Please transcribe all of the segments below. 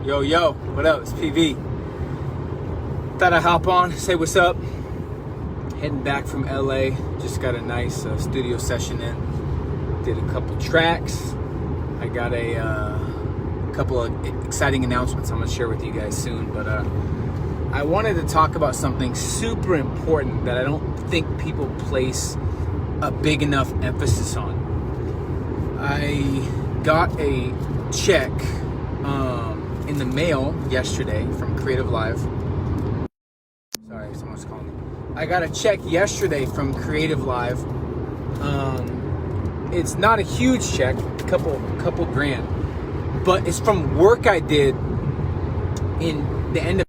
Yo, what up? It's PV. Thought I'd hop on, say what's up. Heading back from LA. Just got a nice studio session in. Did a couple tracks. I got a couple of exciting announcements I'm going to share with you guys soon. But I wanted to talk about something super important that I don't think people place a big enough emphasis on. I got a check in the mail yesterday from Creative Live. Sorry, someone's calling me. I got a check yesterday from Creative Live. It's not a huge check, a couple grand, but it's from work I did in the end of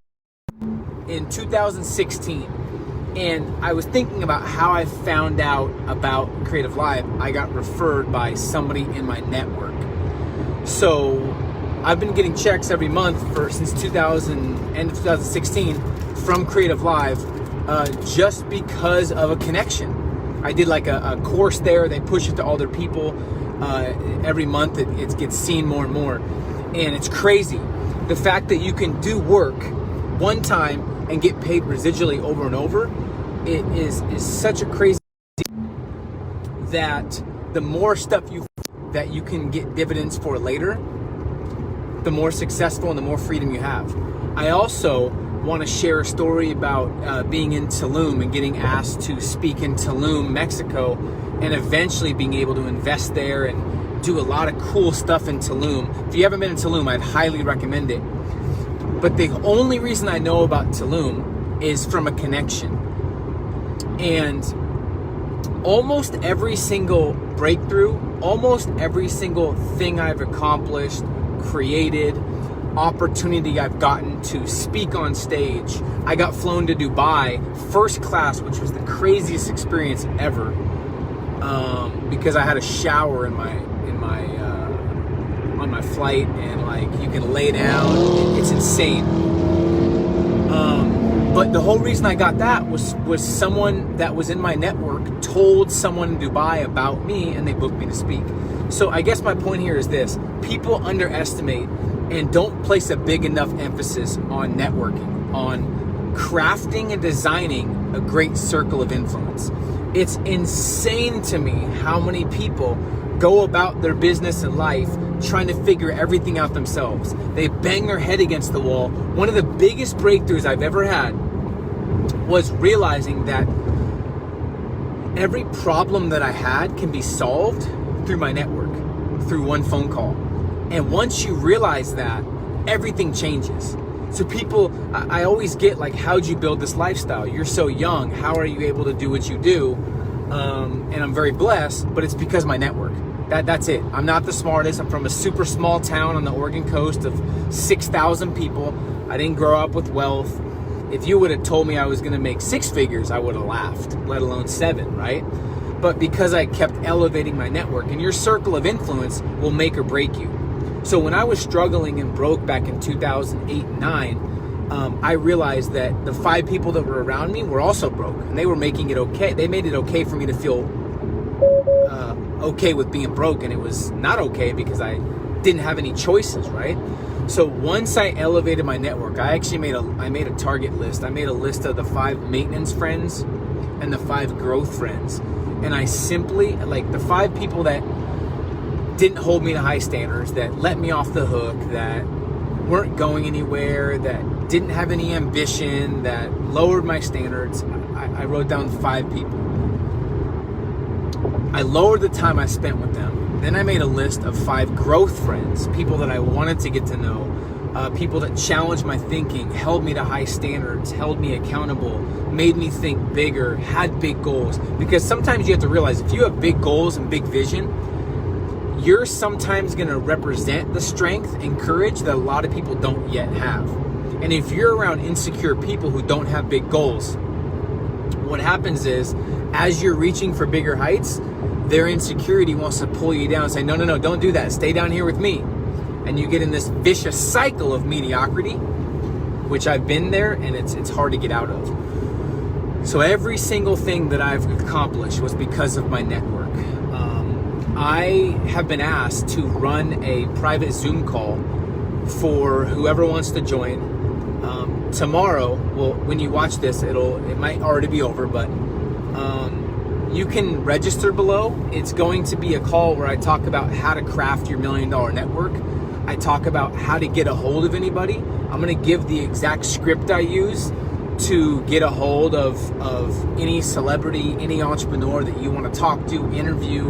in 2016. And I was thinking about how I found out about Creative Live. I got referred by somebody in my network. So I've been getting checks every month since end of 2016 from Creative Live, just because of a connection. I did like a course there. They push it to all their people. Every month it gets seen more and more. And it's crazy. The fact that you can do work one time and get paid residually over and over, it is such a crazy that the more stuff that you can get dividends for later, the more successful and the more freedom you have. I also want to share a story about being in Tulum and getting asked to speak in Tulum, Mexico, and eventually being able to invest there and do a lot of cool stuff in Tulum. If you haven't been in Tulum, I'd highly recommend it. But the only reason I know about Tulum is from a connection. And almost every single breakthrough, almost every single thing I've accomplished, created, opportunity I've gotten to speak on stage. I got flown to Dubai first class, which was the craziest experience ever, because I had a shower on my flight, and like you can lay down. It's insane. But the whole reason I got that was someone that was in my network told someone in Dubai about me, and they booked me to speak. So I guess my point here is this: people underestimate and don't place a big enough emphasis on networking, on crafting and designing a great circle of influence. It's insane to me how many people go about their business and life trying to figure everything out themselves. They bang their head against the wall. One of the biggest breakthroughs I've ever had was realizing that every problem that I had can be solved through my network, through one phone call. And once you realize that, everything changes. So people, I always get like, how'd you build this lifestyle? You're so young. How are you able to do what you do? And I'm very blessed, but it's because of my network. That's it. I'm not the smartest. I'm from a super small town on the Oregon coast of 6,000 people. I didn't grow up with wealth. If you would have told me I was going to make six figures, I would have laughed, let alone 7, right? But because I kept elevating my network, and your circle of influence will make or break you. So when I was struggling and broke back in 2008 and 9, I realized that the 5 people that were around me were also broke, and they were making it okay. They made it okay for me to feel okay with being broke, and it was not okay because I didn't have any choices, right? So once I elevated my network, I actually made a target list. I made a list of the 5 maintenance friends and the 5 growth friends. And I simply, like, the 5 people that didn't hold me to high standards, that let me off the hook, that weren't going anywhere, that didn't have any ambition, that lowered my standards, I wrote down 5 people. I lowered the time I spent with them. Then I made a list of 5 growth friends, people that I wanted to get to know, people that challenged my thinking, held me to high standards, held me accountable, made me think bigger, had big goals. Because sometimes you have to realize, if you have big goals and big vision, you're sometimes going to represent the strength and courage that a lot of people don't yet have. And if you're around insecure people who don't have big goals, what happens is, as you're reaching for bigger heights, their insecurity wants to pull you down and say, no, don't do that. Stay down here with me. And you get in this vicious cycle of mediocrity, which I've been there, and it's hard to get out of. So every single thing that I've accomplished was because of my network. I have been asked to run a private Zoom call for whoever wants to join. Tomorrow, well, when you watch this, it might already be over, but you can register below. It's going to be a call where I talk about how to craft your $1 million network. I talk about how to get a hold of anybody. I'm going to give the exact script I use to get a hold of any celebrity, any entrepreneur that you want to talk to, interview,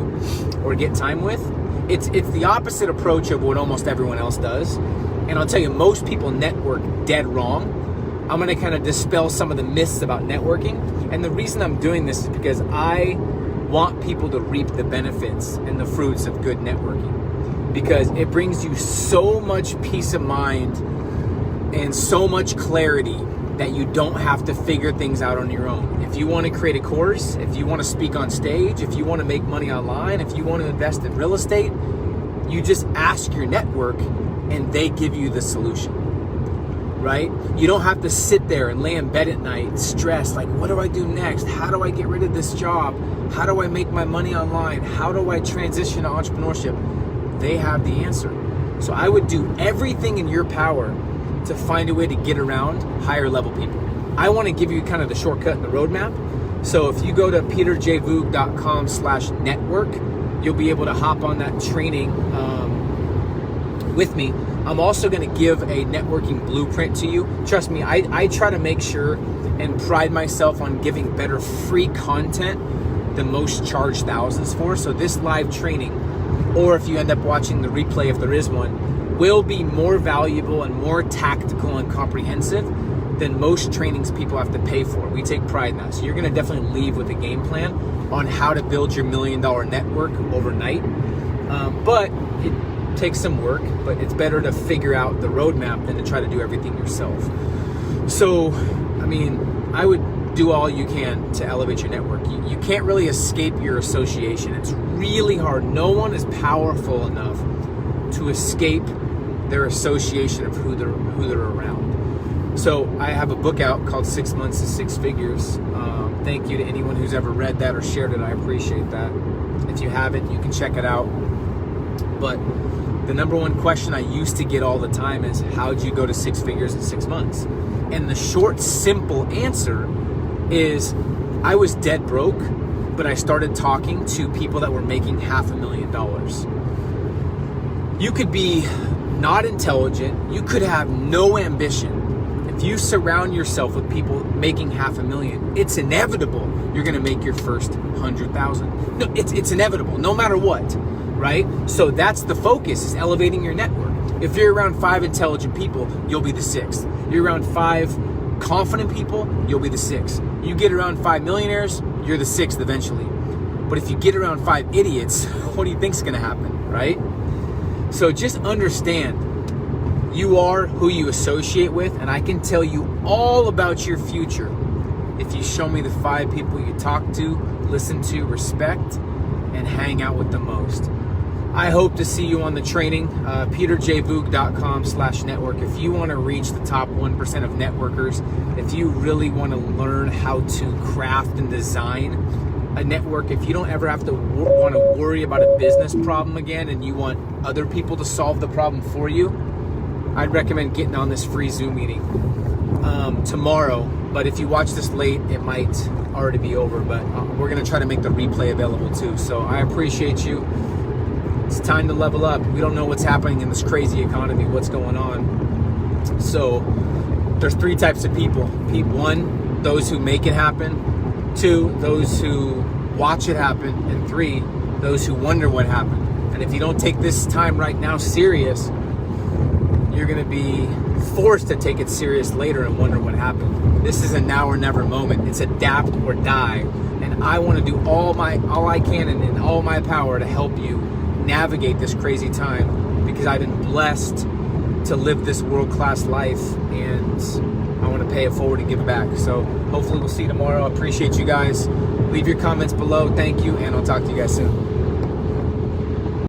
or get time with. It's the opposite approach of what almost everyone else does. And I'll tell you, most people network dead wrong. I'm going to kind of dispel some of the myths about networking. And the reason I'm doing this is because I want people to reap the benefits and the fruits of good networking, because it brings you so much peace of mind and so much clarity that you don't have to figure things out on your own. If you want to create a course, if you want to speak on stage, if you want to make money online, if you want to invest in real estate, you just ask your network and they give you the solution, right? You don't have to sit there and lay in bed at night stressed, like, what do I do next? How do I get rid of this job? How do I make my money online? How do I transition to entrepreneurship? They have the answer. So I would do everything in your power to find a way to get around higher level people. I want to give you kind of the shortcut and the roadmap. So if you go to peterjvoog.com/network, you'll be able to hop on that training with me. I'm also going to give a networking blueprint to you. Trust me, I try to make sure and pride myself on giving better free content than most charge thousands for. So this live training, or if you end up watching the replay, if there is one, will be more valuable and more tactical and comprehensive than most trainings people have to pay for. We take pride in that. So you're going to definitely leave with a game plan on how to build your $1 million network overnight. But it takes some work, but it's better to figure out the roadmap than to try to do everything yourself. So, I mean, I would do all you can to elevate your network. You can't really escape your association. It's really hard. No one is powerful enough to escape their association of who they're around. So I have a book out called 6 Months to Six Figures. Thank you to anyone who's ever read that or shared it. I appreciate that. If you haven't, you can check it out. But the number one question I used to get all the time is, how'd you go to 6 figures in 6 months? And the short, simple answer is, I was dead broke, but I started talking to people that were making $500,000. You could be not intelligent, you could have no ambition. If you surround yourself with people making $500,000, it's inevitable you're gonna make your first 100,000. No, it's inevitable, no matter what, right? So that's the focus, is elevating your network. If you're around 5 intelligent people, you'll be the 6th. You're around 5 confident people, you'll be the 6th. You get around 5 millionaires, you're the 6th eventually. But if you get around 5 idiots, what do you think's gonna happen, right? So just understand, you are who you associate with, and I can tell you all about your future if you show me the 5 people you talk to, listen to, respect, and hang out with the most. I hope to see you on the training, peterjvoog.com/network. If you want to reach the top 1% of networkers, if you really want to learn how to craft and design a network, if you don't ever have to want to worry about a business problem again and you want other people to solve the problem for you, I'd recommend getting on this free Zoom meeting tomorrow. But if you watch this late, it might already be over, but we're going to try to make the replay available too. So I appreciate you. It's time to level up. We don't know what's happening in this crazy economy, what's going on. So there's 3 types of people. 1, those who make it happen. 2, those who watch it happen. And 3, those who wonder what happened. And if you don't take this time right now serious, you're going to be forced to take it serious later and wonder what happened. This is a now or never moment. It's adapt or die. And I want to do all I can and in all my power to help you navigate this crazy time, because I've been blessed to live this world-class life, and I want to pay it forward and give back. So hopefully we'll see you tomorrow. I appreciate you guys. Leave your comments below. Thank you, and I'll talk to you guys soon.